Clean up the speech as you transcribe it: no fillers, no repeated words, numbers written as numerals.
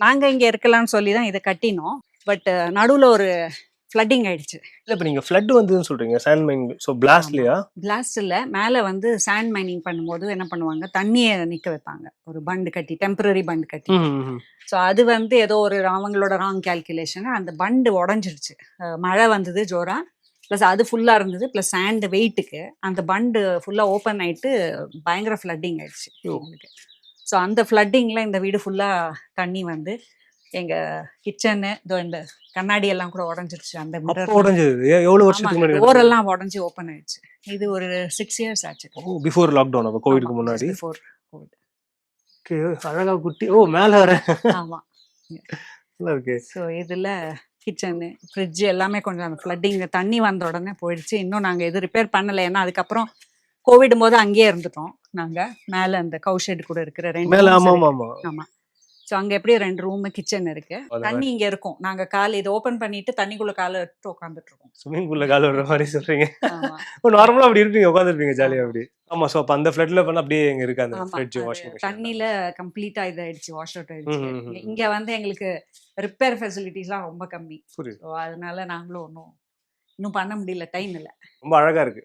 நாங்க இங்க இருக்கலாம்னு சொல்லி தான் இதை கட்டினோம். பட் நடுவுல ஒரு ஃப்ளட்டிங் ஆயிடுச்சு. இல்ல இப்ப நீங்க ஃப்ளட் வந்ததுன்னு சொல்றீங்க, சாண்ட் மைனிங். சோ பிளாஸ்ட்லயா? பிளாஸ்ட் இல்ல, மேல வந்து சாண்ட் மைனிங் பண்ணும்போது என்ன பண்ணுவாங்க, தண்ணியை நிக்க வைப்பாங்க ஒரு பண்டு கட்டி, டெம்பரரி பண்டு கட்டி. ஸோ அது வந்து ஏதோ ஒரு அவங்களோட ராங் கேல்குலேஷன், அந்த பண்டு உடஞ்சிருச்சு. மழை வந்தது ஜோரா, ப்ளஸ் அது ஃபுல்லாக இருந்தது, ப்ளஸ் சாண்ட் வெயிட்டுக்கு அந்த பண்டு ஃபுல்லாக ஓப்பன் ஆயிட்டு பயங்கர ஃப்ளட்டிங் ஆயிடுச்சு எங்களுக்கு. ஸோ அந்த ஃப்ளட்டிங்கில் இந்த வீடு ஃபுல்லாக தண்ணி வந்து எங்கள் கிச்சனு இதோ இந்த கண்ணாடி எல்லாம் கூட உடஞ்சிருச்சு. அந்த மிரர் உடஞ்சது எவ்வளவு வருஷத்துக்கு முன்னாடி? டோரெல்லாம் உடஞ்சி ஓப்பன் ஆயிடுச்சு. இது ஒரு 6 years ஆச்சு. பிஃபோர் லாக்டவுன், அப்போ கோவிட்க்கு முன்னாடி. Before Covid. ஓகே, அழகா குட்டி. ஓ, மேல வர. ஆமா. நல்லா இருக்கு. ஸோ இதில் கிச்சனு ஃப்ரிட்ஜ் எல்லாமே கொஞ்சம் அந்த ஃப்ளட்டிங் தண்ணி வந்த உடனே போயிடுச்சு. இன்னும் நாங்கள் எதுவும் ரிப்பேர் பண்ணலை, ஏன்னா அதுக்கப்புறம் கோவிட் போது அங்கேயே இருந்துட்டோம் நாங்கள். மேலே அந்த கவுஷெட் கூட இருக்கிற 2 மேல. ஆமா. ஸோ அங்கே எப்படியும் 2 ரூம் கிச்சன் இருக்கு. தண்ணி இங்கே இருக்கும். நாங்கள் கால் இதை ஓப்பன் பண்ணிட்டு தண்ணிக்குள்ளே காலை எடுத்து உட்காந்துட்டு இருக்கோம். ஸ்விம்மிங் பூல்ல கால் விடுற மாதிரி சொல்றீங்க. நார்மலா அப்படி இருப்பீங்க, உட்காந்துருப்பீங்க ஜாலியா அப்படி. ஆமா. ஸோ அப்போ அந்த ஃப்ளட்ல பண்ண அப்படியே எங்க இருக்கு அந்த ஃப்ரிட்ஜ், வாஷிங் மிஷின் தண்ணியில கம்ப்ளீட்டா இதாயிடுச்சு, வாஷ் அவுட் ஆயிடுச்சு. இங்க வந்து எங்களுக்கு ரிப்பேர் ஃபெசிலிட்டிஸ்லாம் ரொம்ப கம்மி. ஸோ அதனால நாங்களும் இன்னும் பண்ண முடியல, டைம் இல்லை. ரொம்ப அழகா இருக்கு.